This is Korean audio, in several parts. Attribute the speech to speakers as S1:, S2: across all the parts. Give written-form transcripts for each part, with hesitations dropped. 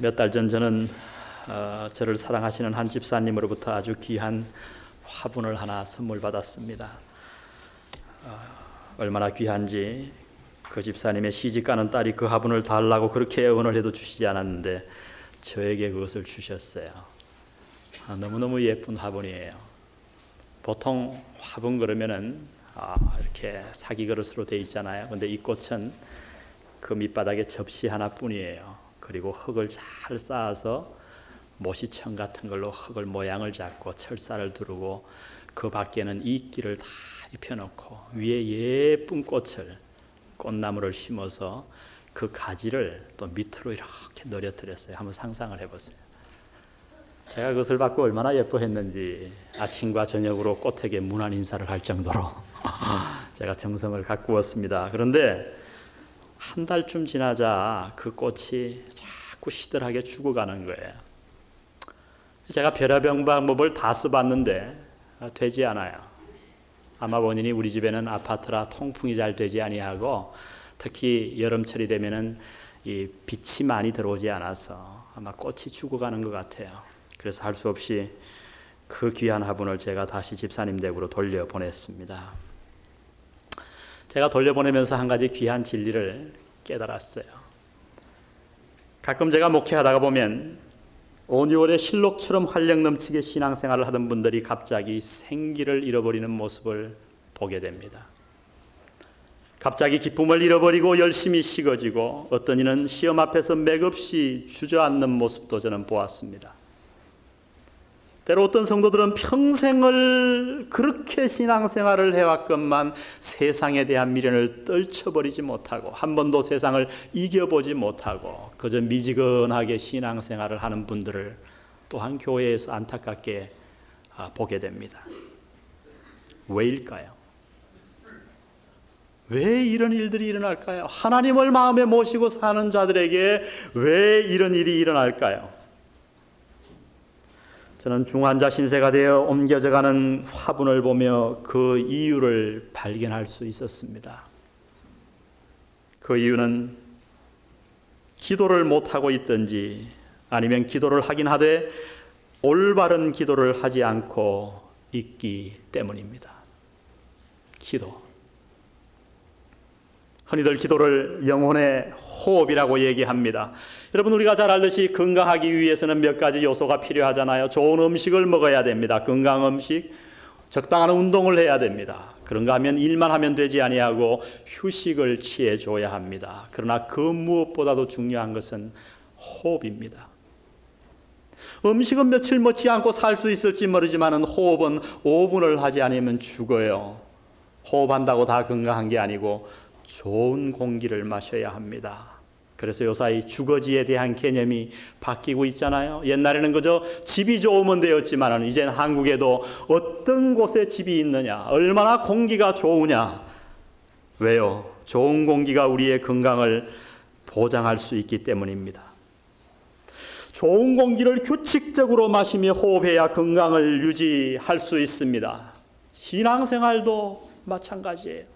S1: 몇 달 전 저는 저를 사랑하시는 한 집사님으로부터 아주 귀한 화분을 하나 선물 받았습니다. 얼마나 귀한지 그 집사님의 시집가는 딸이 그 화분을 달라고 그렇게 애원을 해도 주시지 않았는데 저에게 그것을 주셨어요. 너무너무 예쁜 화분이에요. 보통 화분 그러면은 이렇게 사기 그릇으로 돼 있잖아요. 근데 이 꽃은 그 밑바닥에 접시 하나뿐이에요. 그리고 흙을 잘 쌓아서 모시청 같은 걸로 흙을 모양을 잡고 철사를 두르고 그 밖에는 이끼를 다 입혀놓고 위에 예쁜 꽃나무를 심어서 그 가지를 또 밑으로 이렇게 내려뜨렸어요. 한번 상상을 해보세요. 제가 그것을 받고 얼마나 예뻐했는지 아침과 저녁으로 꽃에게 문안 인사를 할 정도로 제가 정성을 가꾸었습니다. 그런데 한 달쯤 지나자 그 꽃이 자꾸 시들하게 죽어가는 거예요. 제가 별의별 방법을 다 써봤는데 되지 않아요. 아마 본인이 우리 집에는 아파트라 통풍이 잘 되지 아니하고 특히 여름철이 되면은 이 빛이 많이 들어오지 않아서 아마 꽃이 죽어가는 것 같아요. 그래서 할 수 없이 그 귀한 화분을 제가 다시 집사님 댁으로 돌려보냈습니다. 제가 돌려보내면서 한 가지 귀한 진리를 깨달았어요. 가끔 제가 목회하다가 보면 오니월의 실록처럼 활력 넘치게 신앙생활을 하던 분들이 갑자기 생기를 잃어버리는 모습을 보게 됩니다. 갑자기 기쁨을 잃어버리고 열심히 식어지고 어떤 이는 시험 앞에서 맥없이 주저앉는 모습도 저는 보았습니다. 때로 어떤 성도들은 평생을 그렇게 신앙생활을 해왔건만 세상에 대한 미련을 떨쳐버리지 못하고 한 번도 세상을 이겨보지 못하고 그저 미지근하게 신앙생활을 하는 분들을 또한 교회에서 안타깝게 보게 됩니다. 왜일까요? 왜 이런 일들이 일어날까요? 하나님을 마음에 모시고 사는 자들에게 왜 이런 일이 일어날까요? 저는 중환자 신세가 되어 옮겨져가는 화분을 보며 그 이유를 발견할 수 있었습니다. 그 이유는 기도를 못하고 있든지 아니면 기도를 하긴 하되 올바른 기도를 하지 않고 있기 때문입니다. 기도. 흔히들 기도를 영혼의 호흡이라고 얘기합니다. 여러분 우리가 잘 알듯이 건강하기 위해서는 몇 가지 요소가 필요하잖아요. 좋은 음식을 먹어야 됩니다. 건강 음식, 적당한 운동을 해야 됩니다. 그런가 하면 일만 하면 되지 아니하고 휴식을 취해줘야 합니다. 그러나 그 무엇보다도 중요한 것은 호흡입니다. 음식은 며칠 먹지 않고 살 수 있을지 모르지만 호흡은 5분을 하지 않으면 죽어요. 호흡한다고 다 건강한 게 아니고 좋은 공기를 마셔야 합니다. 그래서 요사이 주거지에 대한 개념이 바뀌고 있잖아요. 옛날에는 그저 집이 좋으면 되었지만 이제는 한국에도 어떤 곳에 집이 있느냐, 얼마나 공기가 좋으냐. 왜요? 좋은 공기가 우리의 건강을 보장할 수 있기 때문입니다. 좋은 공기를 규칙적으로 마시며 호흡해야 건강을 유지할 수 있습니다. 신앙생활도 마찬가지예요.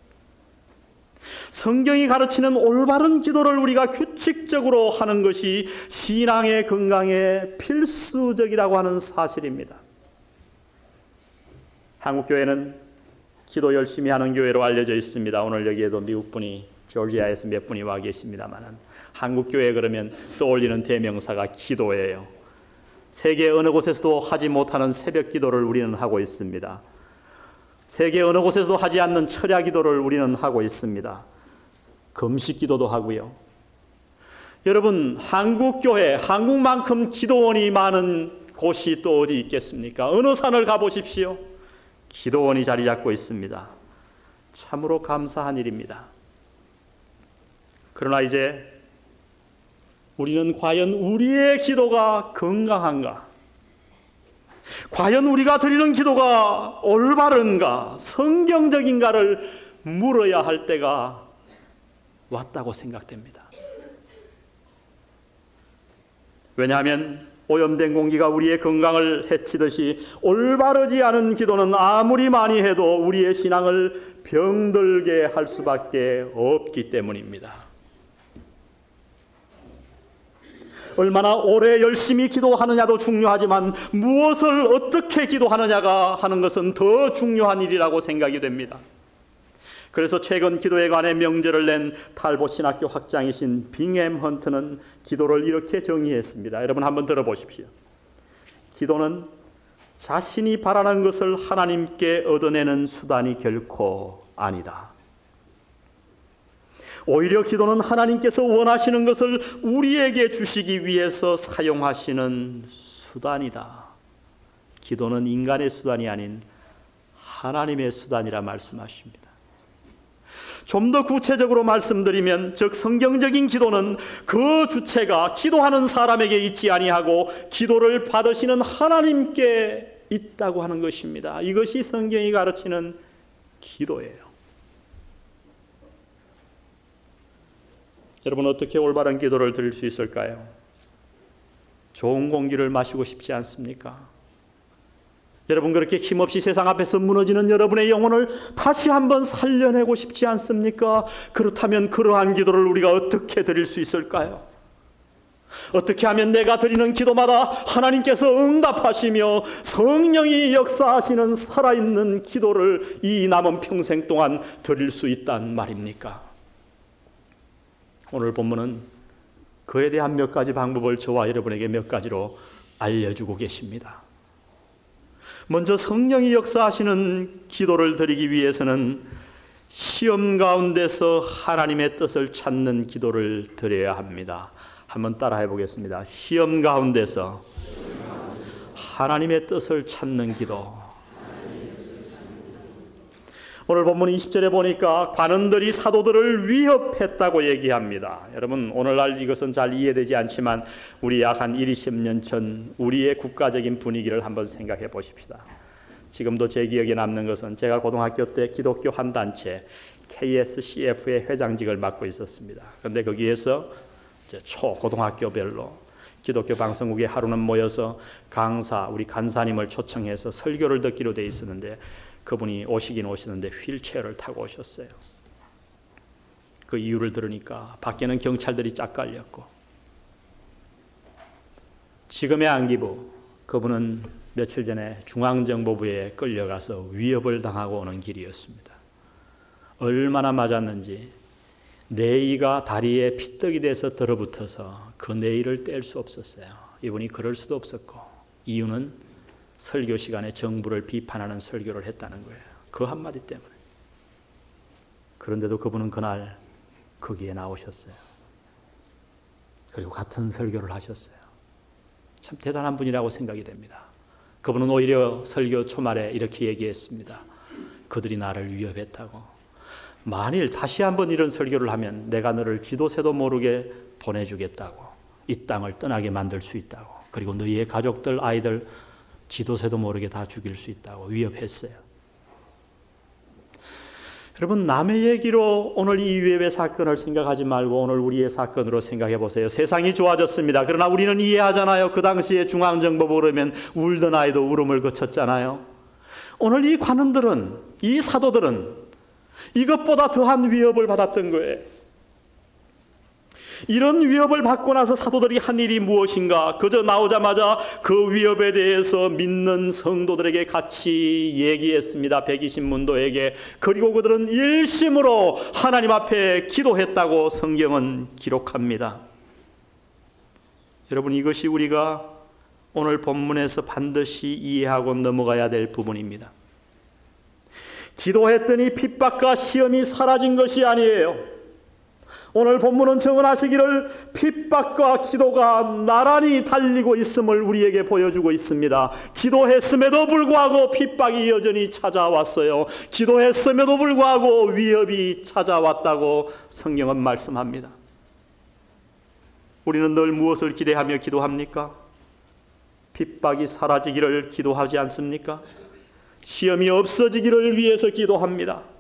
S1: 성경이 가르치는 올바른 기도를 우리가 규칙적으로 하는 것이 신앙의 건강에 필수적이라고 하는 사실입니다. 한국교회는 기도 열심히 하는 교회로 알려져 있습니다. 오늘 여기에도 미국 분이 조지아에서 몇 분이 와 계십니다만 한국교회 그러면 떠올리는 대명사가 기도예요. 세계 어느 곳에서도 하지 못하는 새벽 기도를 우리는 하고 있습니다. 세계 어느 곳에서도 하지 않는 철야 기도를 우리는 하고 있습니다. 금식 기도도 하고요. 여러분 한국교회, 한국만큼 기도원이 많은 곳이 또 어디 있겠습니까? 어느 산을 가보십시오. 기도원이 자리 잡고 있습니다. 참으로 감사한 일입니다. 그러나 이제 우리는 과연 우리의 기도가 건강한가? 과연 우리가 드리는 기도가 올바른가, 성경적인가를 물어야 할 때가 왔다고 생각됩니다. 왜냐하면 오염된 공기가 우리의 건강을 해치듯이 올바르지 않은 기도는 아무리 많이 해도 우리의 신앙을 병들게 할 수밖에 없기 때문입니다. 얼마나 오래 열심히 기도하느냐도 중요하지만 무엇을 어떻게 기도하느냐가 하는 것은 더 중요한 일이라고 생각이 됩니다. 그래서 최근 기도에 관해 명제를 낸 탈봇 신학교 학장이신 빙엠 헌트는 기도를 이렇게 정의했습니다. 여러분 한번 들어보십시오. 기도는 자신이 바라는 것을 하나님께 얻어내는 수단이 결코 아니다. 오히려 기도는 하나님께서 원하시는 것을 우리에게 주시기 위해서 사용하시는 수단이다. 기도는 인간의 수단이 아닌 하나님의 수단이라 말씀하십니다. 좀 더 구체적으로 말씀드리면, 즉 성경적인 기도는 그 주체가 기도하는 사람에게 있지 아니하고 기도를 받으시는 하나님께 있다고 하는 것입니다. 이것이 성경이 가르치는 기도예요. 여러분, 어떻게 올바른 기도를 드릴 수 있을까요? 좋은 공기를 마시고 싶지 않습니까? 여러분, 그렇게 힘없이 세상 앞에서 무너지는 여러분의 영혼을 다시 한번 살려내고 싶지 않습니까? 그렇다면 그러한 기도를 우리가 어떻게 드릴 수 있을까요? 어떻게 하면 내가 드리는 기도마다 하나님께서 응답하시며 성령이 역사하시는 살아있는 기도를 이 남은 평생 동안 드릴 수 있단 말입니까? 오늘 본문은 그에 대한 몇 가지 방법을 저와 여러분에게 몇 가지로 알려주고 계십니다. 먼저 성령이 역사하시는 기도를 드리기 위해서는 시험 가운데서 하나님의 뜻을 찾는 기도를 드려야 합니다. 한번 따라해 보겠습니다. 시험 가운데서 하나님의 뜻을 찾는 기도. 오늘 본문 20절에 보니까 관원들이 사도들을 위협했다고 얘기합니다. 여러분, 오늘날 이것은 잘 이해되지 않지만 우리 약 한 20년 전 우리의 국가적인 분위기를 한번 생각해 보십시다. 지금도 제 기억에 남는 것은 제가 고등학교 때 기독교 한 단체 KSCF의 회장직을 맡고 있었습니다. 그런데 거기에서 이제 초고등학교별로 기독교 방송국에 하루는 모여서 강사, 우리 간사님을 초청해서 설교를 듣기로 돼 있었는데 그분이 오시긴 오시는데 휠체어를 타고 오셨어요. 그 이유를 들으니까 밖에는 경찰들이 쫙 깔렸고, 지금의 안기부, 그분은 며칠 전에 중앙정보부에 끌려가서 위협을 당하고 오는 길이었습니다. 얼마나 맞았는지 네이가 다리에 피떡이 돼서 들어붙어서 그 네이를 뗄 수 없었어요. 이분이 그럴 수도 없었고, 이유는 설교 시간에 정부를 비판하는 설교를 했다는 거예요. 그 한마디 때문에. 그런데도 그분은 그날 거기에 나오셨어요. 그리고 같은 설교를 하셨어요. 참 대단한 분이라고 생각이 됩니다. 그분은 오히려 설교 초말에 이렇게 얘기했습니다. 그들이 나를 위협했다고. 만일 다시 한번 이런 설교를 하면 내가 너를 지도새도 모르게 보내주겠다고. 이 땅을 떠나게 만들 수 있다고. 그리고 너희의 가족들, 아이들 지도새도 모르게 다 죽일 수 있다고 위협했어요. 여러분, 남의 얘기로 오늘 이 위협의 사건을 생각하지 말고 오늘 우리의 사건으로 생각해 보세요. 세상이 좋아졌습니다. 그러나 우리는 이해하잖아요. 그 당시에 중앙정보부 그러면 울던 아이도 울음을 그쳤잖아요. 오늘 이 관원들은, 이 사도들은 이것보다 더한 위협을 받았던 거예요. 이런 위협을 받고 나서 사도들이 한 일이 무엇인가? 그저 나오자마자 그 위협에 대해서 믿는 성도들에게 같이 얘기했습니다. 120문도에게. 그리고 그들은 일심으로 하나님 앞에 기도했다고 성경은 기록합니다. 여러분, 이것이 우리가 오늘 본문에서 반드시 이해하고 넘어가야 될 부분입니다. 기도했더니 핍박과 시험이 사라진 것이 아니에요. 오늘 본문은 정언하시기를 핍박과 기도가 나란히 달리고 있음을 우리에게 보여주고 있습니다. 기도했음에도 불구하고 핍박이 여전히 찾아왔어요. 기도했음에도 불구하고 위협이 찾아왔다고 성경은 말씀합니다. 우리는 늘 무엇을 기대하며 기도합니까? 핍박이 사라지기를 기도하지 않습니까? 시험이 없어지기를 위해서 기도합니다.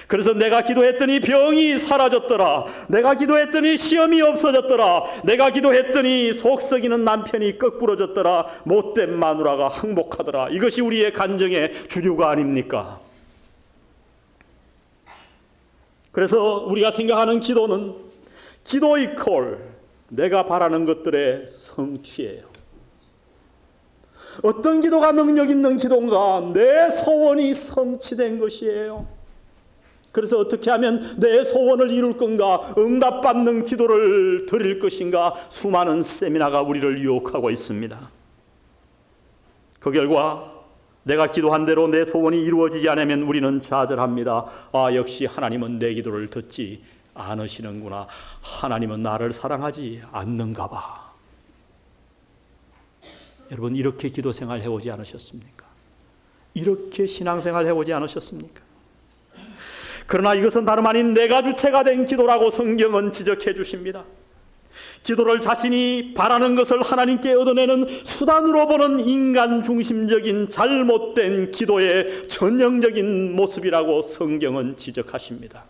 S1: 그래서 내가 기도했더니 병이 사라졌더라. 내가 기도했더니 시험이 없어졌더라. 내가 기도했더니 속 썩이는 남편이 거꾸러졌더라. 못된 마누라가 항복하더라. 이것이 우리의 간증의 주류가 아닙니까? 그래서 우리가 생각하는 기도는 기도 이퀄 내가 바라는 것들의 성취예요. 어떤 기도가 능력 있는 기도인가? 내 소원이 성취된 것이에요. 그래서 어떻게 하면 내 소원을 이룰 건가? 응답받는 기도를 드릴 것인가? 수많은 세미나가 우리를 유혹하고 있습니다. 그 결과 내가 기도한 대로 내 소원이 이루어지지 않으면 우리는 좌절합니다. 아, 역시 하나님은 내 기도를 듣지 않으시는구나. 하나님은 나를 사랑하지 않는가 봐. 여러분, 이렇게 기도 생활 해오지 않으셨습니까? 이렇게 신앙생활 해오지 않으셨습니까? 그러나 이것은 다름 아닌 내가 주체가 된 기도라고 성경은 지적해 주십니다. 기도를 자신이 바라는 것을 하나님께 얻어내는 수단으로 보는 인간 중심적인 잘못된 기도의 전형적인 모습이라고 성경은 지적하십니다.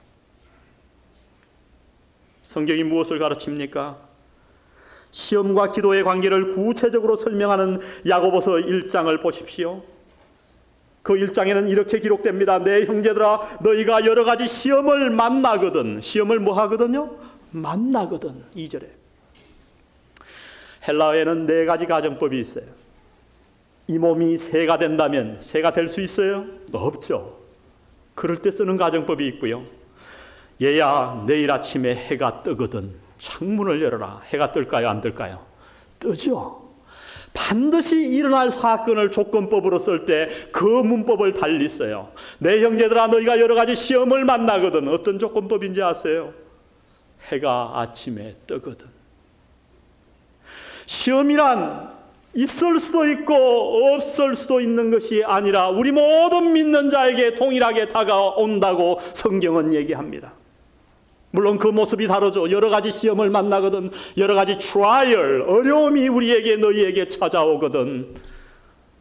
S1: 성경이 무엇을 가르칩니까? 시험과 기도의 관계를 구체적으로 설명하는 야고보서 1장을 보십시오. 그 1장에는 이렇게 기록됩니다. 내 형제들아, 너희가 여러 가지 시험을 만나거든. 시험을 뭐 하거든요? 만나거든. 2절에. 헬라어에는 4가지 가정법이 있어요. 이 몸이 새가 된다면 새가 될 수 있어요? 없죠. 그럴 때 쓰는 가정법이 있고요. 얘야, 내일 아침에 해가 뜨거든 창문을 열어라. 해가 뜰까요? 안 뜰까요? 뜨죠. 반드시 일어날 사건을 조건법으로 쓸 때 그 문법을 달리 써요. 내 형제들아, 너희가 여러 가지 시험을 만나거든. 어떤 조건법인지 아세요? 해가 아침에 뜨거든. 시험이란 있을 수도 있고 없을 수도 있는 것이 아니라 우리 모든 믿는 자에게 동일하게 다가온다고 성경은 얘기합니다. 물론 그 모습이 다르죠. 여러 가지 시험을 만나거든. 여러 가지 트라이얼, 어려움이 우리에게, 너희에게 찾아오거든.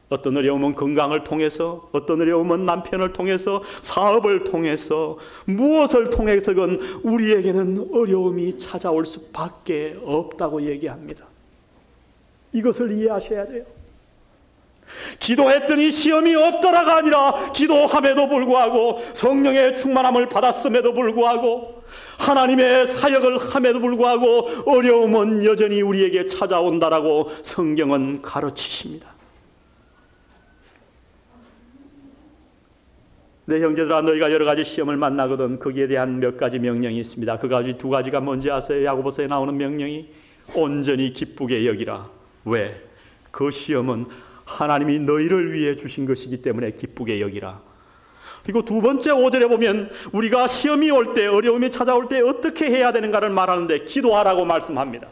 S1: 어떤 어려움은 건강을 통해서, 어떤 어려움은 남편을 통해서, 사업을 통해서, 무엇을 통해서건 우리에게는 어려움이 찾아올 수밖에 없다고 얘기합니다. 이것을 이해하셔야 돼요. 기도했더니 시험이 없더라가 아니라 기도함에도 불구하고 성령의 충만함을 받았음에도 불구하고 하나님의 사역을 함에도 불구하고 어려움은 여전히 우리에게 찾아온다라고 성경은 가르치십니다. 내 형제들아, 너희가 여러 가지 시험을 만나거든. 거기에 대한 몇 가지 명령이 있습니다. 그 가지 2가지가 뭔지 아세요? 야고보서에 나오는 명령이 온전히 기쁘게 여기라. 왜? 그 시험은 하나님이 너희를 위해 주신 것이기 때문에 기쁘게 여기라. 그리고 2번째 5절에 보면 우리가 시험이 올 때, 어려움이 찾아올 때 어떻게 해야 되는가를 말하는데 기도하라고 말씀합니다.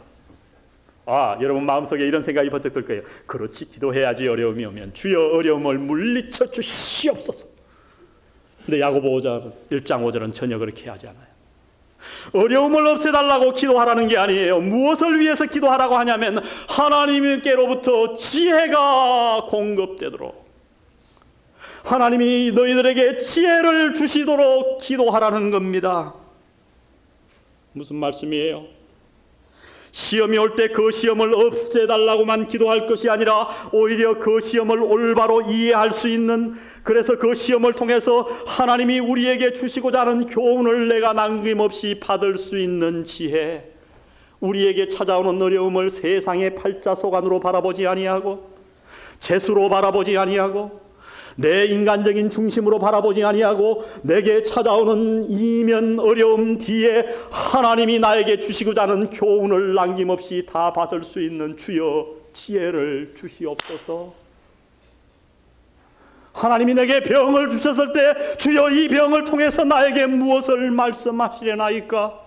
S1: 아, 여러분 마음속에 이런 생각이 번쩍 들 거예요. 그렇지, 기도해야지. 어려움이 오면 주여 어려움을 물리쳐 주시옵소서. 근데 야고보 1장 5절은 전혀 그렇게 하지 않아요. 어려움을 없애달라고 기도하라는 게 아니에요. 무엇을 위해서 기도하라고 하냐면 하나님께로부터 지혜가 공급되도록, 하나님이 너희들에게 지혜를 주시도록 기도하라는 겁니다. 무슨 말씀이에요? 시험이 올 때 그 시험을 없애달라고만 기도할 것이 아니라 오히려 그 시험을 올바로 이해할 수 있는, 그래서 그 시험을 통해서 하나님이 우리에게 주시고자 하는 교훈을 내가 남김없이 받을 수 있는 지혜, 우리에게 찾아오는 어려움을 세상의 팔자소관으로 바라보지 아니하고 재수로 바라보지 아니하고 내 인간적인 중심으로 바라보지 아니하고 내게 찾아오는 이면 어려움 뒤에 하나님이 나에게 주시고자 하는 교훈을 남김없이 다 받을 수 있는 주여 지혜를 주시옵소서. 하나님이 내게 병을 주셨을 때 주여 이 병을 통해서 나에게 무엇을 말씀하시려나이까?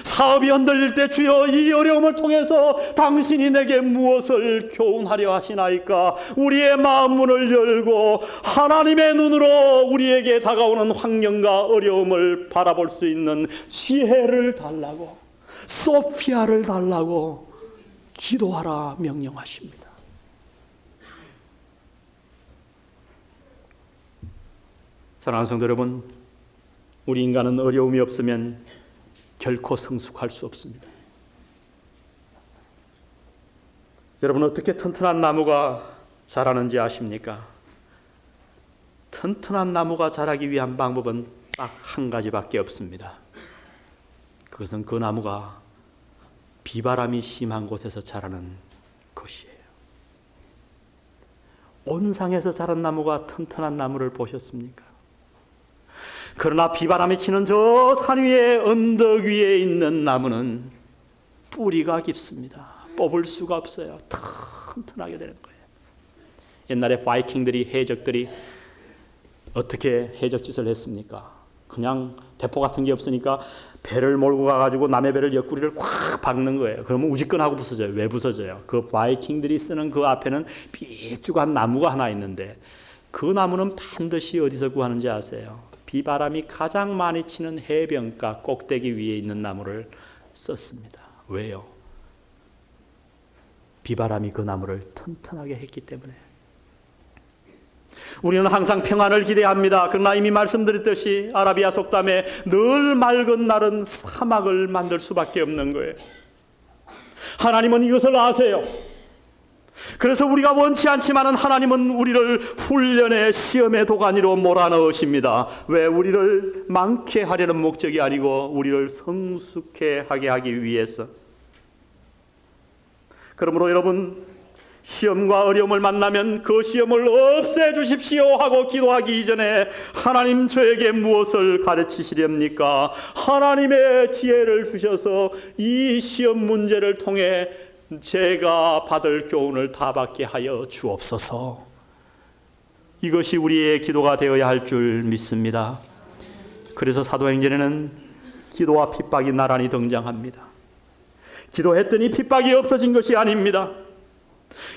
S1: 사업이 흔들릴 때 주여 이 어려움을 통해서 당신이 내게 무엇을 교훈하려 하시나이까? 우리의 마음 문을 열고 하나님의 눈으로 우리에게 다가오는 환경과 어려움을 바라볼 수 있는 지혜를 달라고, 소피아를 달라고 기도하라 명령하십니다. 사랑하는 성도 여러분, 우리 인간은 어려움이 없으면 결코 성숙할 수 없습니다. 여러분, 어떻게 튼튼한 나무가 자라는지 아십니까? 튼튼한 나무가 자라기 위한 방법은 딱 한 가지밖에 없습니다. 그것은 그 나무가 비바람이 심한 곳에서 자라는 것이에요. 온상에서 자란 나무가 튼튼한 나무를 보셨습니까? 그러나 비바람이 치는 저 산 위에 언덕 위에 있는 나무는 뿌리가 깊습니다. 뽑을 수가 없어요. 튼튼하게 되는 거예요. 옛날에 바이킹들이, 해적들이 어떻게 해적짓을 했습니까? 그냥 대포 같은 게 없으니까 배를 몰고 가가지고 남의 배를 옆구리를 꽉 박는 거예요. 그러면 우지끈하고 부서져요. 왜 부서져요? 그 바이킹들이 쓰는 그 앞에는 삐쭉한 나무가 하나 있는데 그 나무는 반드시 어디서 구하는지 아세요? 비바람이 가장 많이 치는 해변가 꼭대기 위에 있는 나무를 썼습니다. 왜요? 비바람이 그 나무를 튼튼하게 했기 때문에. 우리는 항상 평안을 기대합니다. 그러나 이미 말씀드렸듯이 아라비아 속담에 늘 맑은 날은 사막을 만들 수밖에 없는 거예요. 하나님은 이것을 아세요. 그래서 우리가 원치 않지만 하나님은 우리를 훈련의 시험의 도가니로 몰아넣으십니다. 왜? 우리를 많게 하려는 목적이 아니고 우리를 성숙해 하게 하기 위해서. 그러므로 여러분, 시험과 어려움을 만나면 그 시험을 없애주십시오 하고 기도하기 이전에 하나님 저에게 무엇을 가르치시렵니까? 하나님의 지혜를 주셔서 이 시험 문제를 통해 제가 받을 교훈을 다 받게 하여 주옵소서. 이것이 우리의 기도가 되어야 할 줄 믿습니다. 그래서 사도행전에는 기도와 핍박이 나란히 등장합니다. 기도했더니 핍박이 없어진 것이 아닙니다.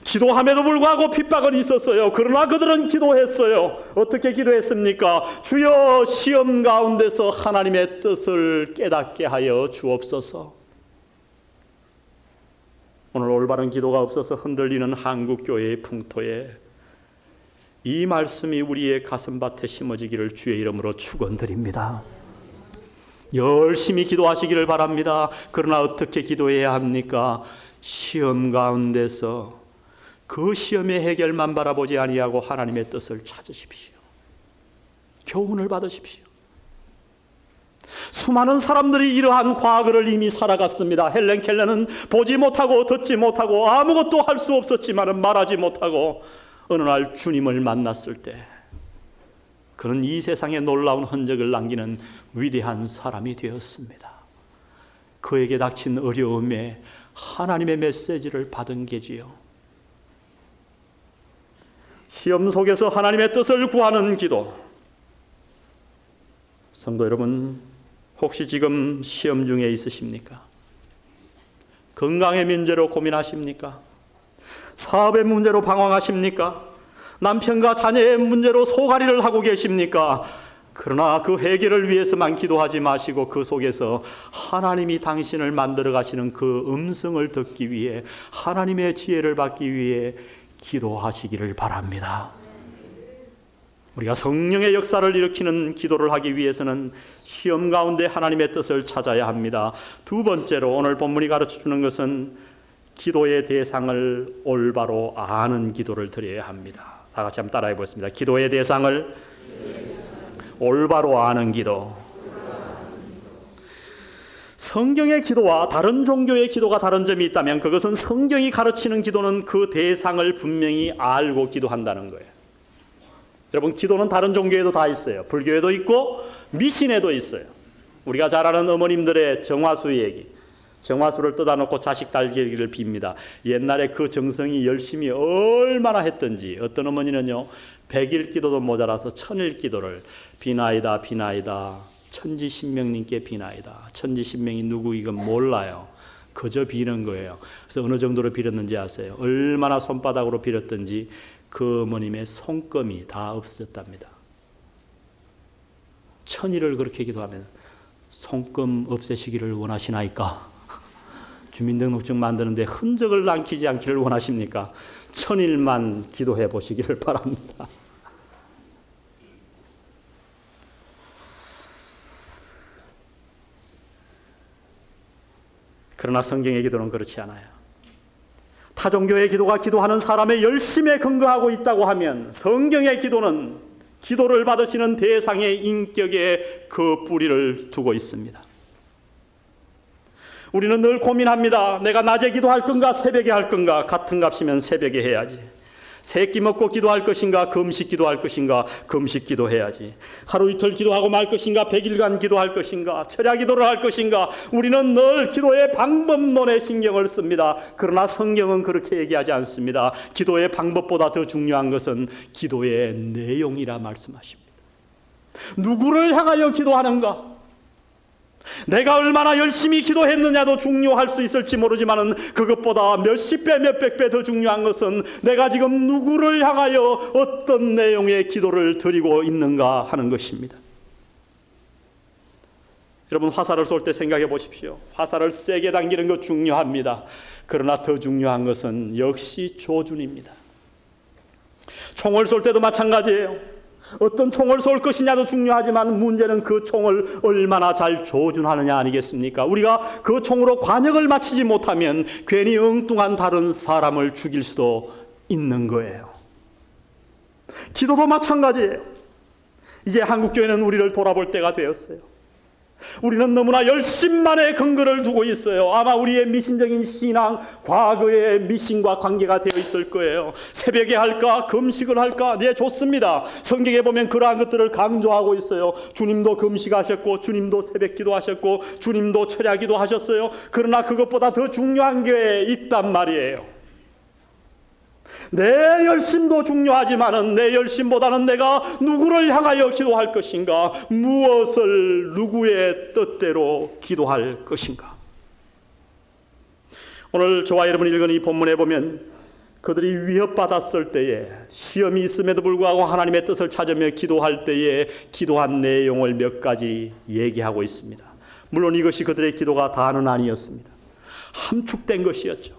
S1: 기도함에도 불구하고 핍박은 있었어요. 그러나 그들은 기도했어요. 어떻게 기도했습니까? 주여, 시험 가운데서 하나님의 뜻을 깨닫게 하여 주옵소서. 오늘 올바른 기도가 없어서 흔들리는 한국교회의 풍토에 이 말씀이 우리의 가슴밭에 심어지기를 주의 이름으로 축원드립니다. 열심히 기도하시기를 바랍니다. 그러나 어떻게 기도해야 합니까? 시험 가운데서 그 시험의 해결만 바라보지 아니하고 하나님의 뜻을 찾으십시오. 교훈을 받으십시오. 수많은 사람들이 이러한 과거를 이미 살아갔습니다. 헬렌 켈러는 보지 못하고 듣지 못하고 아무것도 할 수 없었지만 말하지 못하고 어느 날 주님을 만났을 때 그는 이 세상에 놀라운 흔적을 남기는 위대한 사람이 되었습니다. 그에게 닥친 어려움에 하나님의 메시지를 받은 게지요. 시험 속에서 하나님의 뜻을 구하는 기도. 성도 여러분, 혹시 지금 시험 중에 있으십니까? 건강의 문제로 고민하십니까? 사업의 문제로 방황하십니까? 남편과 자녀의 문제로 소갈이를 하고 계십니까? 그러나 그 해결을 위해서만 기도하지 마시고 그 속에서 하나님이 당신을 만들어 가시는 그 음성을 듣기 위해, 하나님의 지혜를 받기 위해 기도하시기를 바랍니다. 우리가 성령의 역사를 일으키는 기도를 하기 위해서는 시험 가운데 하나님의 뜻을 찾아야 합니다. 두 번째로 오늘 본문이 가르쳐주는 것은 기도의 대상을 올바로 아는 기도를 드려야 합니다. 다 같이 한번 따라해 보겠습니다. 기도의 대상을 올바로 아는 기도. 성경의 기도와 다른 종교의 기도가 다른 점이 있다면 그것은 성경이 가르치는 기도는 그 대상을 분명히 알고 기도한다는 거예요. 여러분, 기도는 다른 종교에도 다 있어요. 불교에도 있고 미신에도 있어요. 우리가 잘 아는 어머님들의 정화수 얘기. 정화수를 뜯어놓고 자식 달기를 빕니다. 옛날에 그 정성이 열심히 얼마나 했던지, 어떤 어머니는요 100일 기도도 모자라서 1000일 기도를 비나이다 비나이다 천지신명님께 비나이다. 천지신명이 누구 이건 몰라요. 그저 비는 거예요. 그래서 어느 정도로 빌었는지 아세요? 얼마나 손바닥으로 빌었던지 그 어머님의 손금이 다 없어졌답니다. 1000일을 그렇게 기도하면 손금 없애시기를 원하시나이까? 주민등록증 만드는데 흔적을 남기지 않기를 원하십니까? 1000일만 기도해 보시기를 바랍니다. 그러나 성경의 기도는 그렇지 않아요. 타종교의 기도가 기도하는 사람의 열심에 근거하고 있다고 하면 성경의 기도는 기도를 받으시는 대상의 인격에 그 뿌리를 두고 있습니다. 우리는 늘 고민합니다. 내가 낮에 기도할 건가 새벽에 할 건가. 같은 값이면 새벽에 해야지. 세 끼 먹고 기도할 것인가 금식 기도할 것인가 금식 기도해야지. 하루 이틀 기도하고 말 것인가 100일간 기도할 것인가 철야 기도를 할 것인가. 우리는 늘 기도의 방법론에 신경을 씁니다. 그러나 성경은 그렇게 얘기하지 않습니다. 기도의 방법보다 더 중요한 것은 기도의 내용이라 말씀하십니다. 누구를 향하여 기도하는가? 내가 얼마나 열심히 기도했느냐도 중요할 수 있을지 모르지만 그것보다 몇십 배 몇백 배 더 중요한 것은 내가 지금 누구를 향하여 어떤 내용의 기도를 드리고 있는가 하는 것입니다. 여러분, 화살을 쏠 때 생각해 보십시오. 화살을 세게 당기는 것 중요합니다. 그러나 더 중요한 것은 역시 조준입니다. 총을 쏠 때도 마찬가지예요. 어떤 총을 쏠 것이냐도 중요하지만 문제는 그 총을 얼마나 잘 조준하느냐 아니겠습니까? 우리가 그 총으로 관역을 맞추지 못하면 괜히 엉뚱한 다른 사람을 죽일 수도 있는 거예요. 기도도 마찬가지예요. 이제 한국교회는 우리를 돌아볼 때가 되었어요. 우리는 너무나 열심만의 근거를 두고 있어요. 아마 우리의 미신적인 신앙, 과거의 미신과 관계가 되어 있을 거예요. 새벽에 할까? 금식을 할까? 네, 좋습니다. 성경에 보면 그러한 것들을 강조하고 있어요. 주님도 금식하셨고 주님도 새벽 기도하셨고 주님도 철야 기도하셨어요. 그러나 그것보다 더 중요한 게 있단 말이에요. 내 열심도 중요하지만 내 열심보다는 내가 누구를 향하여 기도할 것인가, 무엇을 누구의 뜻대로 기도할 것인가. 오늘 저와 여러분이 읽은 이 본문에 보면 그들이 위협받았을 때에, 시험이 있음에도 불구하고 하나님의 뜻을 찾으며 기도할 때에 기도한 내용을 몇 가지 얘기하고 있습니다. 물론 이것이 그들의 기도가 다는 아니었습니다. 함축된 것이었죠.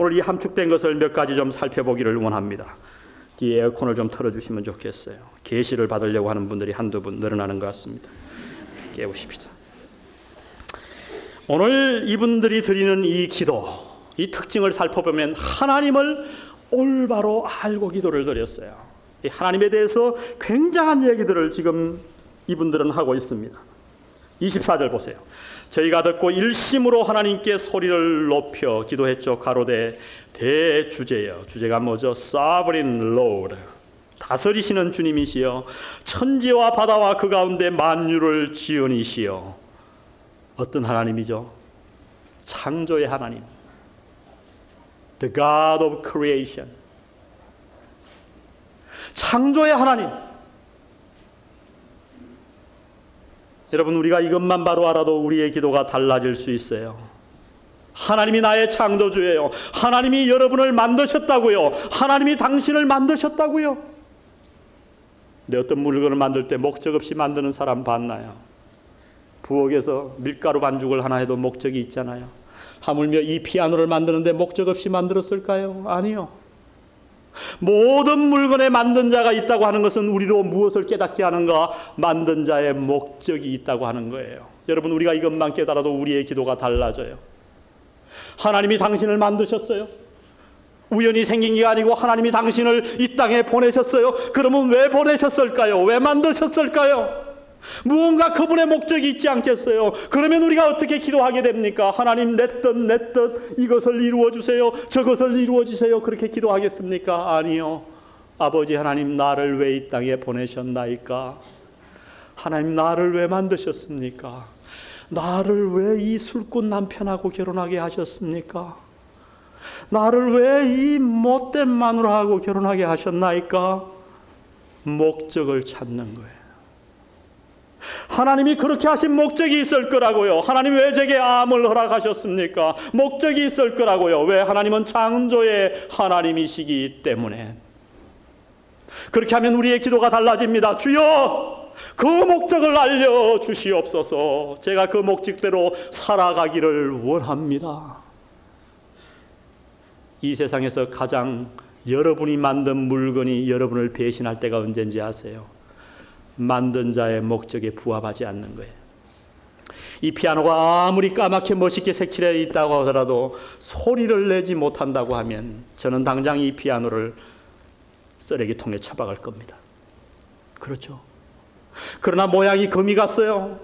S1: 오늘 이 함축된 것을 몇 가지 좀 살펴보기를 원합니다. 이 에어컨을 좀 틀어주시면 좋겠어요. 계시를 받으려고 하는 분들이 한두 분 늘어나는 것 같습니다. 깨우십시다. 오늘 이분들이 드리는 이 기도, 이 특징을 살펴보면 하나님을 올바로 알고 기도를 드렸어요. 이 하나님에 대해서 굉장한 얘기들을 지금 이분들은 하고 있습니다. 24절 보세요. 저희가 듣고 일심으로 하나님께 소리를 높여 기도했죠. 가로되 대주제여. 주제가 뭐죠? Sovereign Lord. 다스리시는 주님이시여. 천지와 바다와 그 가운데 만유를 지으니시여. 어떤 하나님이죠? 창조의 하나님. The God of Creation. 창조의 하나님. 여러분, 우리가 이것만 바로 알아도 우리의 기도가 달라질 수 있어요. 하나님이 나의 창조주예요. 하나님이 여러분을 만드셨다고요. 하나님이 당신을 만드셨다고요. 근데 어떤 물건을 만들 때 목적 없이 만드는 사람 봤나요? 부엌에서 밀가루 반죽을 하나 해도 목적이 있잖아요. 하물며 이 피아노를 만드는데 목적 없이 만들었을까요? 아니요. 모든 물건에 만든 자가 있다고 하는 것은 우리로 무엇을 깨닫게 하는가? 만든 자의 목적이 있다고 하는 거예요. 여러분, 우리가 이것만 깨달아도 우리의 기도가 달라져요. 하나님이 당신을 만드셨어요. 우연히 생긴 게 아니고 하나님이 당신을 이 땅에 보내셨어요. 그러면 왜 보내셨을까요? 왜 만드셨을까요? 무언가 그분의 목적이 있지 않겠어요? 그러면 우리가 어떻게 기도하게 됩니까? 하나님, 내 뜻 이것을 이루어 주세요. 저것을 이루어 주세요. 그렇게 기도하겠습니까? 아니요. 아버지 하나님, 나를 왜 이 땅에 보내셨나이까? 하나님, 나를 왜 만드셨습니까? 나를 왜 이 술꾼 남편하고 결혼하게 하셨습니까? 나를 왜 이 못된 마누라하고 결혼하게 하셨나이까? 목적을 찾는 거예요. 하나님이 그렇게 하신 목적이 있을 거라고요. 하나님 왜 제게 암을 허락하셨습니까? 목적이 있을 거라고요. 왜? 하나님은 창조의 하나님이시기 때문에. 그렇게 하면 우리의 기도가 달라집니다. 주여, 그 목적을 알려주시옵소서. 제가 그 목적대로 살아가기를 원합니다. 이 세상에서 가장 여러분이 만든 물건이 여러분을 배신할 때가 언제인지 아세요? 만든 자의 목적에 부합하지 않는 거예요. 이 피아노가 아무리 까맣게 멋있게 색칠되어 있다고 하더라도 소리를 내지 못한다고 하면 저는 당장 이 피아노를 쓰레기통에 처박을 겁니다. 그렇죠? 그러나 모양이 금이 갔어요.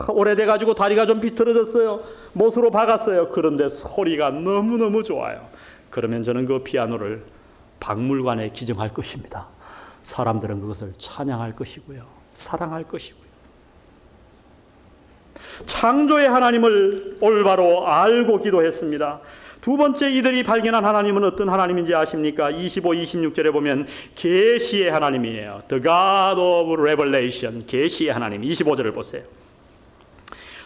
S1: 오래돼가지고 다리가 좀 비틀어졌어요. 못으로 박았어요. 그런데 소리가 너무너무 좋아요. 그러면 저는 그 피아노를 박물관에 기증할 것입니다. 사람들은 그것을 찬양할 것이고요. 사랑할 것이고요. 창조의 하나님을 올바로 알고 기도했습니다. 두 번째 이들이 발견한 하나님은 어떤 하나님인지 아십니까? 25, 26절에 보면 계시의 하나님이에요. The God of Revelation, 계시의 하나님. 25절을 보세요.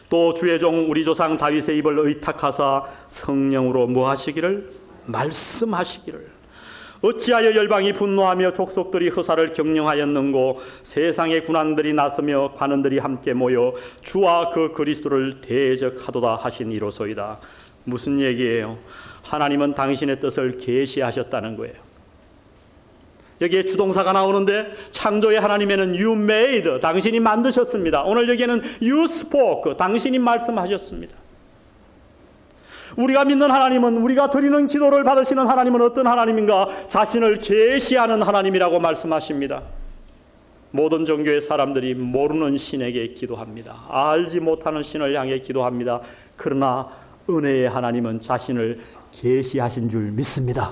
S1: 또 주의 종 우리 조상 다윗의 입을 의탁하사 성령으로 뭐 하시기를? 말씀하시기를. 어찌하여 열방이 분노하며 족속들이 허사를 경영하였는고 세상의 군왕들이 나서며 관원들이 함께 모여 주와 그 그리스도를 대적하도다 하신 이로소이다. 무슨 얘기예요? 하나님은 당신의 뜻을 계시하셨다는 거예요. 여기에 주동사가 나오는데 창조의 하나님에는 you made, 당신이 만드셨습니다. 오늘 여기에는 you spoke, 당신이 말씀하셨습니다. 우리가 믿는 하나님은, 우리가 드리는 기도를 받으시는 하나님은 어떤 하나님인가? 자신을 계시하는 하나님이라고 말씀하십니다. 모든 종교의 사람들이 모르는 신에게 기도합니다. 알지 못하는 신을 향해 기도합니다. 그러나 은혜의 하나님은 자신을 계시하신 줄 믿습니다.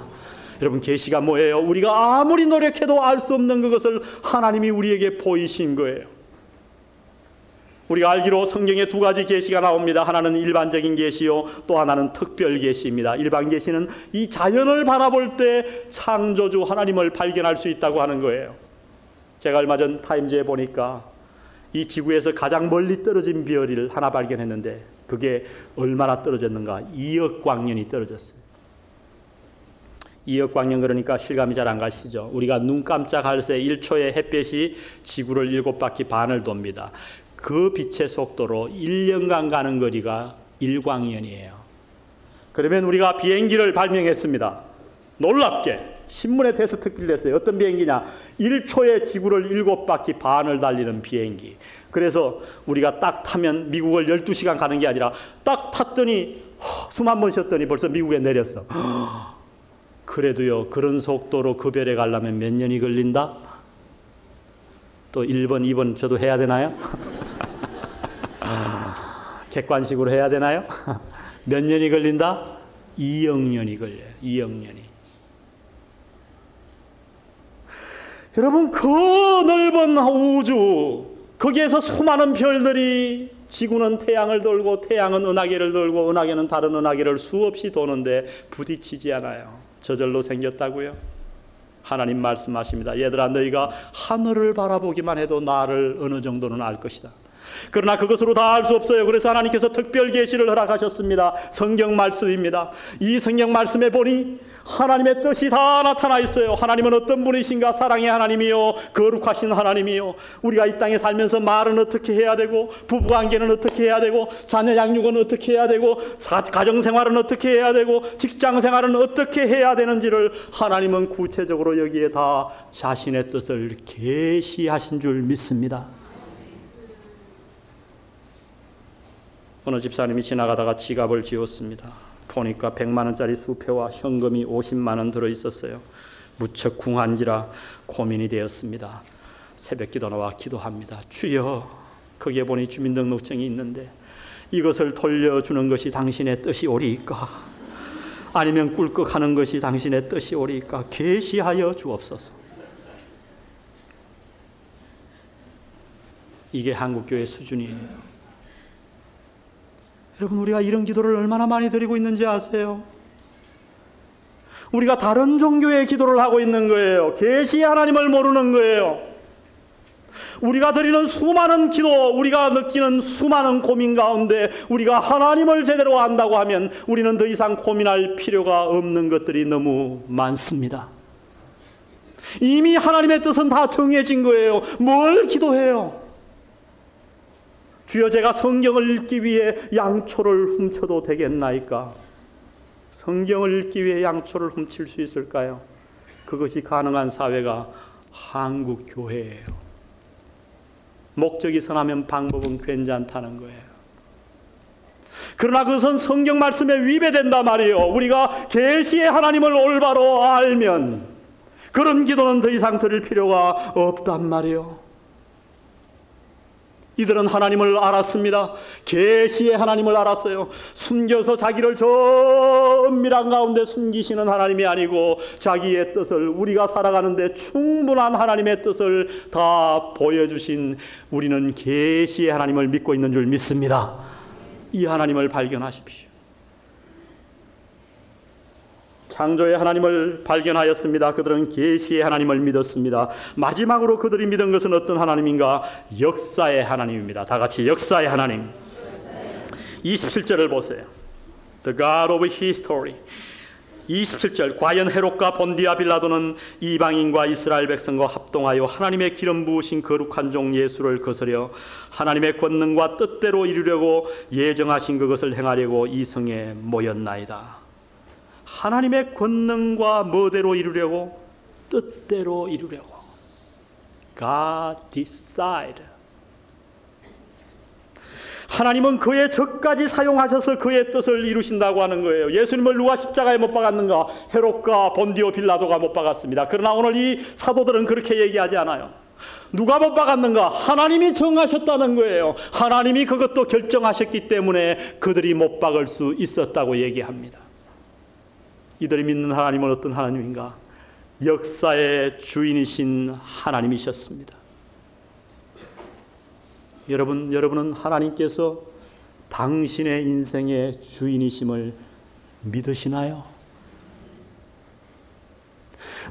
S1: 여러분, 계시가 뭐예요? 우리가 아무리 노력해도 알 수 없는 그것을 하나님이 우리에게 보이신 거예요. 우리가 알기로 성경에 두 가지 계시가 나옵니다. 하나는 일반적인 계시요, 또 하나는 특별 계시입니다. 일반 계시는 이 자연을 바라볼 때 창조주 하나님을 발견할 수 있다고 하는 거예요. 제가 얼마 전 타임즈에 보니까 이 지구에서 가장 멀리 떨어진 별을 하나 발견했는데 그게 얼마나 떨어졌는가? 2억 광년이 떨어졌어요. 2억 광년, 그러니까 실감이 잘 안 가시죠? 우리가 눈 깜짝할 새 1초의 햇볕이 지구를 7바퀴 반을 돕니다. 그 빛의 속도로 1년간 가는 거리가 1광년이에요. 그러면 우리가 비행기를 발명했습니다. 놀랍게 신문에 테스트를 냈어요. 어떤 비행기냐? 1초에 지구를 7바퀴 반을 달리는 비행기. 그래서 우리가 딱 타면 미국을 12시간 가는 게 아니라 딱 탔더니 숨 한 번 쉬었더니 벌써 미국에 내렸어. 그래도요, 그런 속도로 그 별에 가려면 몇 년이 걸린다? 또 1번, 2번 저도 해야 되나요? 객관식으로 해야 되나요? 몇 년이 걸린다? 2억 년이 걸려요. 2억 년이. 여러분, 그 넓은 우주, 거기에서 수많은 별들이, 지구는 태양을 돌고 태양은 은하계를 돌고 은하계는 다른 은하계를 수없이 도는데 부딪히지 않아요. 저절로 생겼다고요? 하나님 말씀하십니다. 얘들아, 너희가 하늘을 바라보기만 해도 나를 어느 정도는 알 것이다. 그러나 그것으로 다 알 수 없어요. 그래서 하나님께서 특별 계시를 허락하셨습니다. 성경 말씀입니다. 이 성경 말씀에 보니 하나님의 뜻이 다 나타나 있어요. 하나님은 어떤 분이신가? 사랑의 하나님이요, 거룩하신 하나님이요. 우리가 이 땅에 살면서 말은 어떻게 해야 되고, 부부관계는 어떻게 해야 되고, 자녀 양육은 어떻게 해야 되고, 가정생활은 어떻게 해야 되고, 직장생활은 어떻게 해야 되는지를 하나님은 구체적으로 여기에 다 자신의 뜻을 계시하신 줄 믿습니다. 어느 집사님이 지나가다가 지갑을 지웠습니다. 보니까 100만 원짜리 수표와 현금이 50만 원 들어있었어요. 무척 궁한지라 고민이 되었습니다. 새벽기도 나와 기도합니다. 주여, 거기에 보니 주민등록증이 있는데 이것을 돌려주는 것이 당신의 뜻이 오리이까? 아니면 꿀꺽하는 것이 당신의 뜻이 오리이까? 계시하여 주옵소서. 이게 한국교회 수준이에요. 여러분, 우리가 이런 기도를 얼마나 많이 드리고 있는지 아세요? 우리가 다른 종교의 기도를 하고 있는 거예요. 계시의 하나님을 모르는 거예요. 우리가 드리는 수많은 기도, 우리가 느끼는 수많은 고민 가운데 우리가 하나님을 제대로 안다고 하면 우리는 더 이상 고민할 필요가 없는 것들이 너무 많습니다. 이미 하나님의 뜻은 다 정해진 거예요. 뭘 기도해요? 주여, 제가 성경을 읽기 위해 양초를 훔쳐도 되겠나이까? 성경을 읽기 위해 양초를 훔칠 수 있을까요? 그것이 가능한 사회가 한국 교회예요. 목적이 선하면 방법은 괜찮다는 거예요. 그러나 그것은 성경 말씀에 위배된단 말이에요. 우리가 계시의 하나님을 올바로 알면 그런 기도는 더 이상 드릴 필요가 없단 말이에요. 이들은 하나님을 알았습니다. 계시의 하나님을 알았어요. 숨겨서 자기를 저 은밀한 가운데 숨기시는 하나님이 아니고 자기의 뜻을, 우리가 살아가는데 충분한 하나님의 뜻을 다 보여주신, 우리는 계시의 하나님을 믿고 있는 줄 믿습니다. 이 하나님을 발견하십시오. 창조의 하나님을 발견하였습니다. 그들은 계시의 하나님을 믿었습니다. 마지막으로 그들이 믿은 것은 어떤 하나님인가? 역사의 하나님입니다. 다 같이 역사의 하나님. 27절을 보세요. The God of History. 27절, 과연 헤롯과 본디아 빌라도는 이방인과 이스라엘 백성과 합동하여 하나님의 기름 부으신 거룩한 종 예수를 거스려 하나님의 권능과 뜻대로 이루려고 예정하신 그것을 행하려고 이 성에 모였나이다. 하나님의 권능과 뭐대로 이루려고? 뜻대로 이루려고. God decide. 하나님은 그의 적까지 사용하셔서 그의 뜻을 이루신다고 하는 거예요. 예수님을 누가 십자가에 못 박았는가? 헤롯과 본디오 빌라도가 못 박았습니다. 그러나 오늘 이 사도들은 그렇게 얘기하지 않아요. 누가 못 박았는가? 하나님이 정하셨다는 거예요. 하나님이 그것도 결정하셨기 때문에 그들이 못 박을 수 있었다고 얘기합니다. 이들이 믿는 하나님은 어떤 하나님인가? 역사의 주인이신 하나님이셨습니다. 여러분은 하나님께서 당신의 인생의 주인이심을 믿으시나요?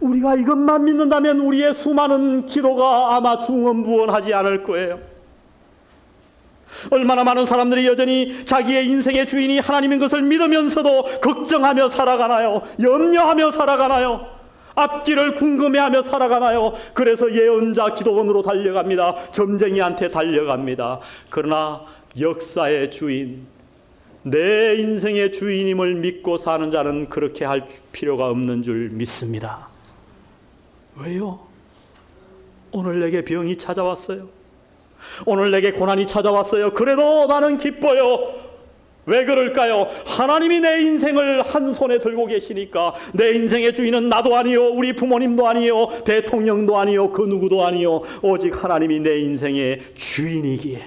S1: 우리가 이것만 믿는다면 우리의 수많은 기도가 아마 중언부언하지 않을 거예요. 얼마나 많은 사람들이 여전히 자기의 인생의 주인이 하나님인 것을 믿으면서도 걱정하며 살아가나요? 염려하며 살아가나요? 앞길을 궁금해하며 살아가나요? 그래서 예언자 기도원으로 달려갑니다. 점쟁이한테 달려갑니다. 그러나 역사의 주인, 내 인생의 주인임을 믿고 사는 자는 그렇게 할 필요가 없는 줄 믿습니다. 왜요? 오늘 내게 병이 찾아왔어요. 오늘 내게 고난이 찾아왔어요. 그래도 나는 기뻐요. 왜 그럴까요? 하나님이 내 인생을 한 손에 들고 계시니까. 내 인생의 주인은 나도 아니요, 우리 부모님도 아니요, 대통령도 아니요, 그 누구도 아니요, 오직 하나님이 내 인생의 주인이기에.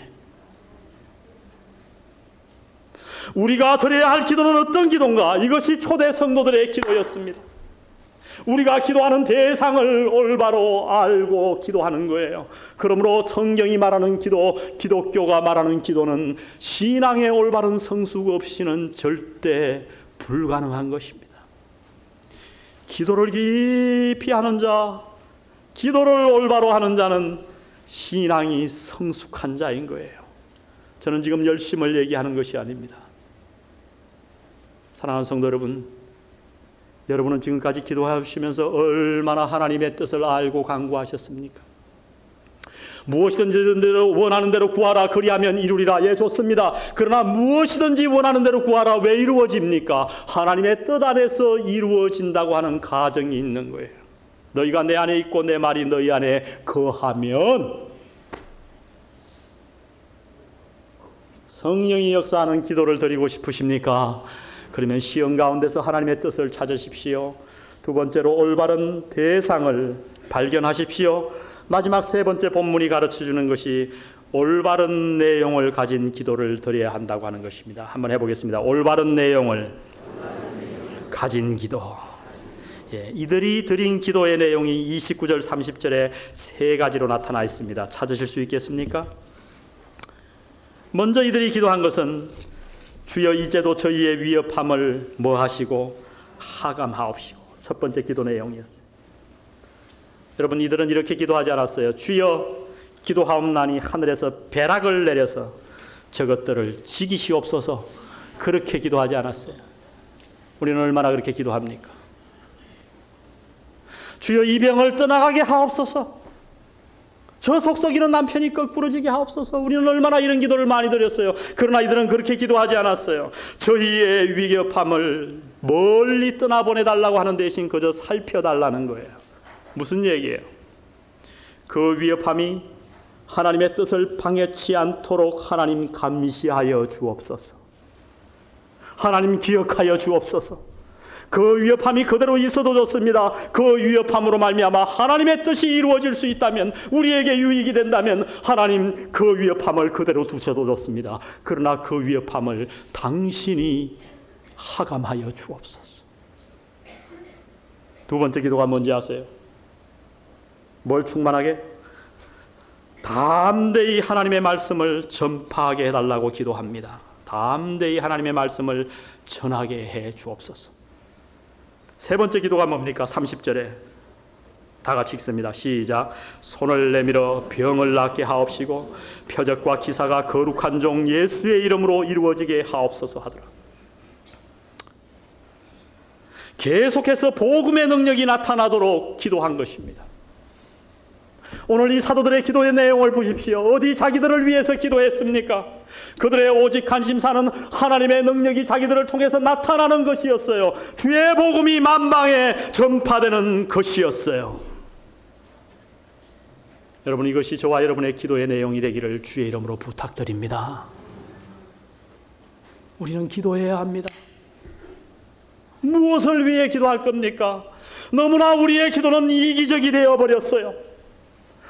S1: 우리가 드려야 할 기도는 어떤 기도인가? 이것이 초대 성도들의 기도였습니다. 우리가 기도하는 대상을 올바로 알고 기도하는 거예요. 그러므로 성경이 말하는 기도, 기독교가 말하는 기도는 신앙의 올바른 성숙 없이는 절대 불가능한 것입니다. 기도를 깊이 하는 자, 기도를 올바로 하는 자는 신앙이 성숙한 자인 거예요. 저는 지금 열심을 얘기하는 것이 아닙니다. 사랑하는 성도 여러분, 여러분은 지금까지 기도하시면서 얼마나 하나님의 뜻을 알고 간구하셨습니까? 무엇이든지 원하는 대로 구하라, 그리하면 이루리라. 예, 좋습니다. 그러나 무엇이든지 원하는 대로 구하라, 왜 이루어집니까? 하나님의 뜻 안에서 이루어진다고 하는 가정이 있는 거예요. 너희가 내 안에 있고 내 말이 너희 안에 거하면. 성령이 역사하는 기도를 드리고 싶으십니까? 그러면 시험 가운데서 하나님의 뜻을 찾으십시오. 두 번째로 올바른 대상을 발견하십시오. 마지막 세 번째 본문이 가르쳐주는 것이 올바른 내용을 가진 기도를 드려야 한다고 하는 것입니다. 한번 해보겠습니다. 올바른 내용을 가진 기도. 예, 이들이 드린 기도의 내용이 29절 30절에 세 가지로 나타나 있습니다. 찾으실 수 있겠습니까? 먼저 이들이 기도한 것은 주여 이제도 저희의 위협함을 뭐하시고 하감하옵시고. 첫 번째 기도 내용이었어요. 여러분, 이들은 이렇게 기도하지 않았어요. 주여 기도하옵나니 하늘에서 벼락을 내려서 저것들을 지기시옵소서. 그렇게 기도하지 않았어요. 우리는 얼마나 그렇게 기도합니까? 주여 이 병을 떠나가게 하옵소서. 저 속썩이는 남편이 거꾸로지게 하옵소서. 우리는 얼마나 이런 기도를 많이 드렸어요. 그러나 이들은 그렇게 기도하지 않았어요. 저희의 위협함을 멀리 떠나보내달라고 하는 대신 그저 살펴달라는 거예요. 무슨 얘기예요? 그 위협함이 하나님의 뜻을 방해치 않도록 하나님 감시하여 주옵소서. 하나님 기억하여 주옵소서. 그 위협함이 그대로 있어도 좋습니다. 그 위협함으로 말미암아 하나님의 뜻이 이루어질 수 있다면, 우리에게 유익이 된다면 하나님 그 위협함을 그대로 두셔도 좋습니다. 그러나 그 위협함을 당신이 하감하여 주옵소서. 두 번째 기도가 뭔지 아세요? 뭘 충만하게? 담대히 하나님의 말씀을 전파하게 해달라고 기도합니다. 담대히 하나님의 말씀을 전하게 해 주옵소서. 세 번째 기도가 뭡니까? 30절에 다 같이 읽습니다. 시작. 손을 내밀어 병을 낫게 하옵시고 표적과 기사가 거룩한 종 예수의 이름으로 이루어지게 하옵소서 하더라. 계속해서 복음의 능력이 나타나도록 기도한 것입니다. 오늘 이 사도들의 기도의 내용을 보십시오. 어디 자기들을 위해서 기도했습니까? 그들의 오직 관심사는 하나님의 능력이 자기들을 통해서 나타나는 것이었어요. 주의 복음이 만방에 전파되는 것이었어요. 여러분, 이것이 저와 여러분의 기도의 내용이 되기를 주의 이름으로 부탁드립니다. 우리는 기도해야 합니다. 무엇을 위해 기도할 겁니까? 너무나 우리의 기도는 이기적이 되어버렸어요.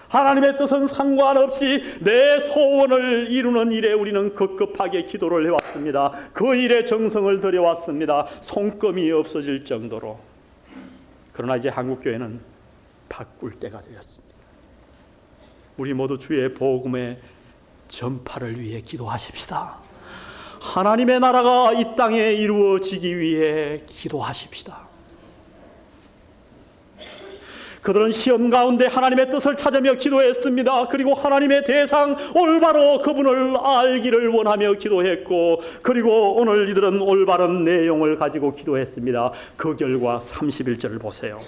S1: 하나님의 뜻은 상관없이 내 소원을 이루는 일에 우리는 급급하게 기도를 해왔습니다. 그 일에 정성을 들여왔습니다. 손금이 없어질 정도로. 그러나 이제 한국교회는 바꿀 때가 되었습니다. 우리 모두 주의 복음의 전파를 위해 기도하십시다. 하나님의 나라가 이 땅에 이루어지기 위해 기도하십시다. 그들은 시험 가운데 하나님의 뜻을 찾으며 기도했습니다. 그리고 하나님의 대상 올바로 그분을 알기를 원하며 기도했고, 그리고 오늘 이들은 올바른 내용을 가지고 기도했습니다. 그 결과 31절을 보세요.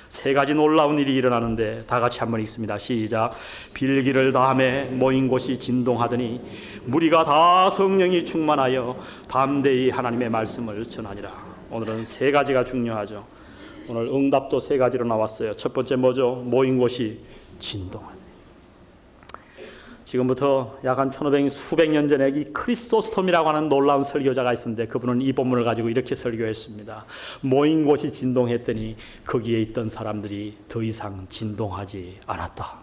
S1: 세 가지 놀라운 일이 일어나는데 다 같이 한번 읽습니다. 시작. 빌기를 다하매 모인 곳이 진동하더니 무리가 다 성령이 충만하여 담대히 하나님의 말씀을 전하니라. 오늘은 세 가지가 중요하죠. 오늘 응답도 세 가지로 나왔어요. 첫 번째 뭐죠? 모인 곳이 진동하네. 지금부터 약 한 1500, 수백 년 전에 이 크리소스톰이라고 하는 놀라운 설교자가 있었는데, 그분은 이 본문을 가지고 이렇게 설교했습니다. 모인 곳이 진동했더니 거기에 있던 사람들이 더 이상 진동하지 않았다.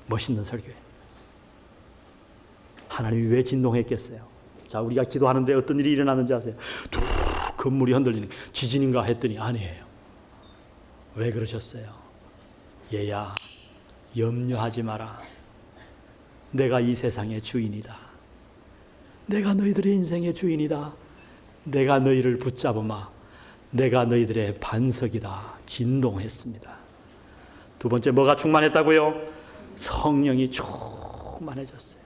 S1: 멋있는 설교예요. 하나님이 왜 진동했겠어요? 자, 우리가 기도하는데 어떤 일이 일어나는지 아세요? 툭 건물이 흔들리는, 지진인가 했더니 아니에요. 왜 그러셨어요? 얘야, 염려하지 마라. 내가 이 세상의 주인이다. 내가 너희들의 인생의 주인이다. 내가 너희를 붙잡으마. 내가 너희들의 반석이다. 진동했습니다. 두 번째, 뭐가 충만했다고요? 성령이 충만해졌어요.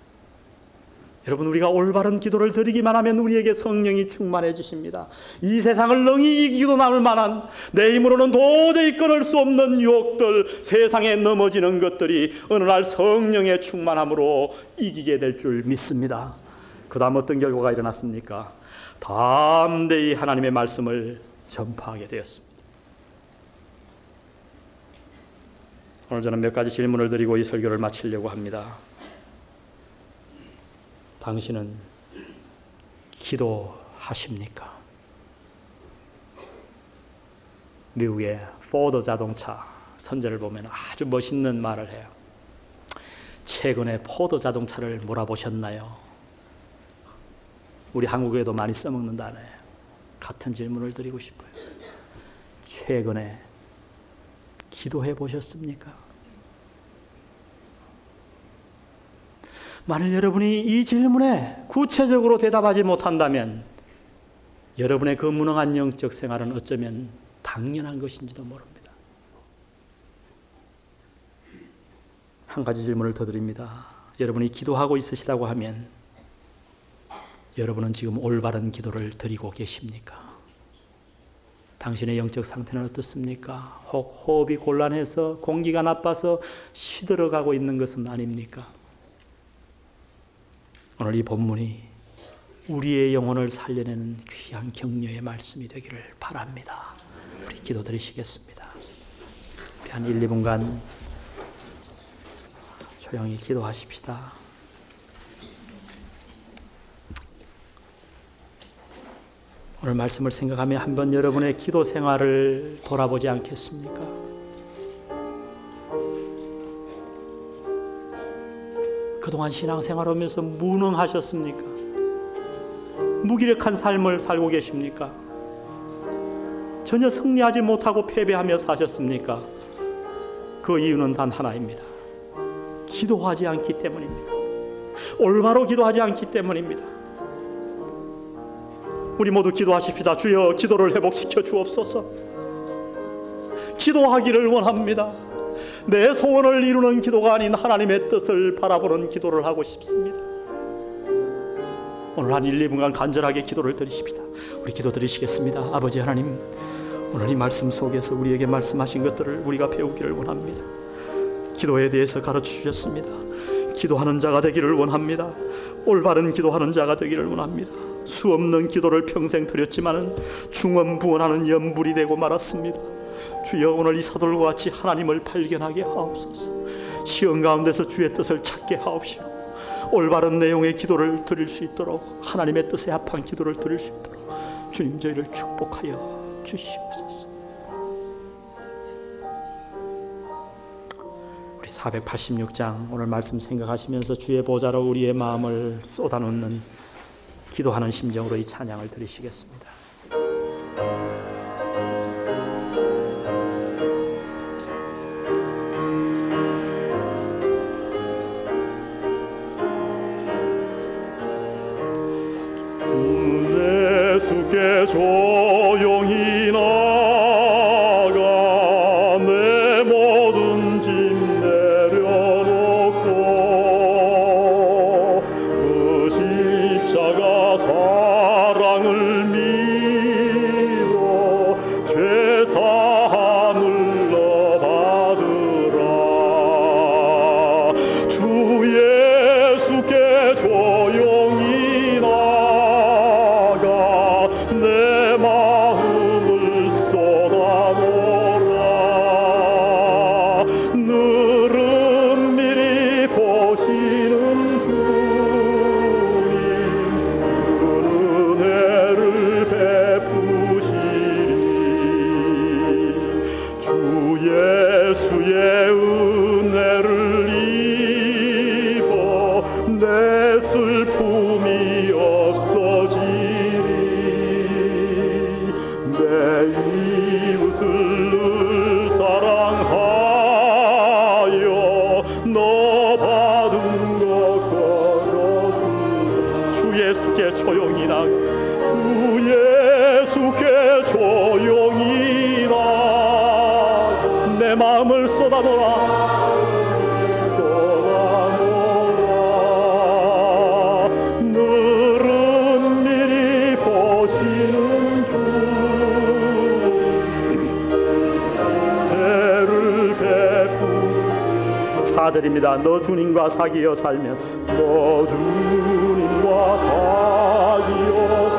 S1: 여러분, 우리가 올바른 기도를 드리기만 하면 우리에게 성령이 충만해지십니다. 이 세상을 능히 이기고 남을 만한, 내 힘으로는 도저히 끊을 수 없는 유혹들, 세상에 넘어지는 것들이 어느 날 성령의 충만함으로 이기게 될 줄 믿습니다. 그 다음 어떤 결과가 일어났습니까? 담대히 하나님의 말씀을 전파하게 되었습니다. 오늘 저는 몇 가지 질문을 드리고 이 설교를 마치려고 합니다. 당신은 기도하십니까? 미국의 포드 자동차 선전을 보면 아주 멋있는 말을 해요. 최근에 포드 자동차를 몰아보셨나요? 우리 한국에도 많이 써먹는 단어예요. 같은 질문을 드리고 싶어요. 최근에 기도해 보셨습니까? 만일 여러분이 이 질문에 구체적으로 대답하지 못한다면 여러분의 그 무능한 영적 생활은 어쩌면 당연한 것인지도 모릅니다. 한 가지 질문을 더 드립니다. 여러분이 기도하고 있으시다고 하면 여러분은 지금 올바른 기도를 드리고 계십니까? 당신의 영적 상태는 어떻습니까? 혹 호흡이 곤란해서 공기가 나빠서 시들어가고 있는 것은 아닙니까? 오늘 이 본문이 우리의 영혼을 살려내는 귀한 격려의 말씀이 되기를 바랍니다. 우리 기도드리시겠습니다. 한 1, 2분간 조용히 기도하십시다. 오늘 말씀을 생각하며 한번 여러분의 기도 생활을 돌아보지 않겠습니까? 그동안 신앙생활 하면서 무능하셨습니까? 무기력한 삶을 살고 계십니까? 전혀 승리하지 못하고 패배하며 사셨습니까? 그 이유는 단 하나입니다. 기도하지 않기 때문입니다. 올바로 기도하지 않기 때문입니다. 우리 모두 기도하십시다. 주여, 기도를 회복시켜 주옵소서. 기도하기를 원합니다. 내 소원을 이루는 기도가 아닌 하나님의 뜻을 바라보는 기도를 하고 싶습니다. 오늘 한 1, 2분간 간절하게 기도를 드리십시다. 우리 기도 드리시겠습니다. 아버지 하나님, 오늘 이 말씀 속에서 우리에게 말씀하신 것들을 우리가 배우기를 원합니다. 기도에 대해서 가르쳐 주셨습니다. 기도하는 자가 되기를 원합니다. 올바른 기도하는 자가 되기를 원합니다. 수없는 기도를 평생 드렸지만은 중언부언하는 연불이 되고 말았습니다. 주여, 오늘 이 사도들과 같이 하나님을 발견하게 하옵소서. 시험 가운데서 주의 뜻을 찾게 하옵시고 올바른 내용의 기도를 드릴 수 있도록, 하나님의 뜻에 합한 기도를 드릴 수 있도록 주님 저희를 축복하여 주시옵소서. 우리 486장 오늘 말씀 생각하시면서 주의 보좌로 우리의 마음을 쏟아놓는 기도하는 심정으로 이 찬양을 드리시겠습니다.
S2: 내 속에 조용히 나가 내 모든 짐 내려놓고 그 십자가 사랑을 믿어 죄사함을 너 받으라. 주 예수께 조용히 나가 내 마음을 쏟아놓으라. 늘은 미리 보시는 주님, 그 은혜를 베푸시리. 주 예수의 은혜를 입어 내 슬픔이 없어지리. 내 이웃을 늘 사랑하여 너 받은 것 거저주라. 주 예수께 조용히 나가, 주 예수께 조용히 나가 내 마음을 쏟아놓으라. 늘은 미리 보시는 주 애를 베푸.
S1: 4절입니다. 너 주님과 사귀어 살면,
S2: 너 주님과 사귀어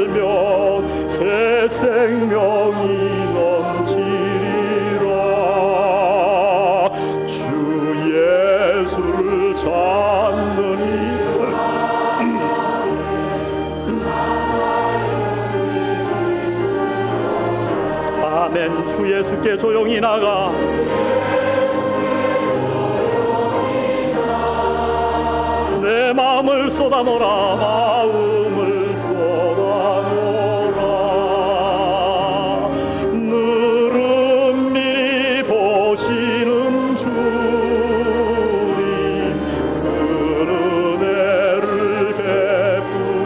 S2: 살면 새 생명이 넘치리라. 주 예수를 찾는
S1: 아멘. 주 예수께 조용히 나가
S2: 내 마음을 쏟아놓으라. 마음을 쏟아놓으라. 늘은 미리 보시는 주님, 그 은혜를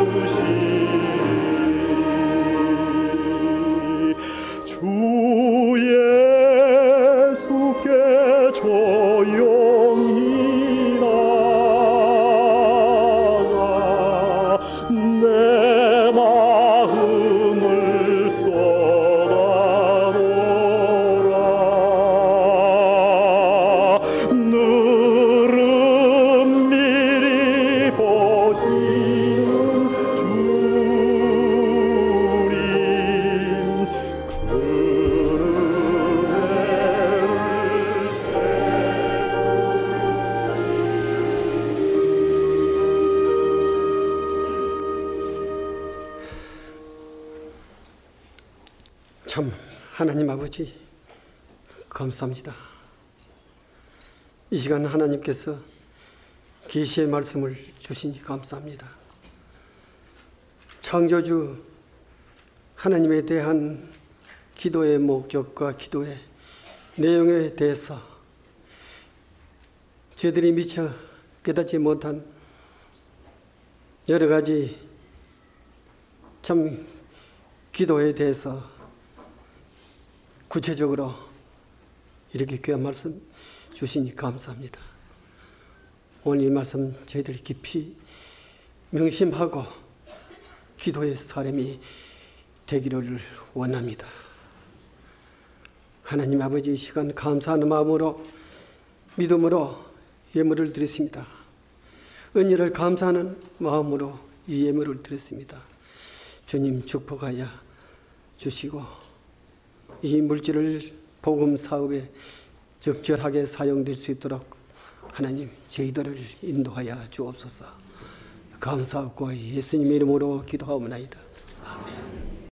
S2: 베푸시리. 주 예수께 조용히 나가 내 마음을 쏟아놓으라. 늘은 미리 보시는 주님, 그 은혜를
S3: 참 하나님 아버지 감사합니다. 이 시간 하나님께서 계시의 말씀을 주시니 감사합니다. 창조주 하나님에 대한 기도의 목적과 기도의 내용에 대해서 저희들이 미처 깨닫지 못한 여러 가지 참 기도에 대해서 구체적으로 이렇게 귀한 말씀 주시니 감사합니다. 오늘 이 말씀 저희들이 깊이 명심하고 기도의 사람이 되기를 원합니다. 하나님 아버지, 이 시간 감사하는 마음으로 믿음으로 예물을 드렸습니다. 은혜를 감사하는 마음으로 이 예물을 드렸습니다. 주님 축복하여 주시고 이 물질을 복음 사업에 적절하게 사용될 수 있도록 하나님 저희들을 인도하여 주옵소서. 감사하고 예수님 이름으로 기도하옵나이다. 아멘.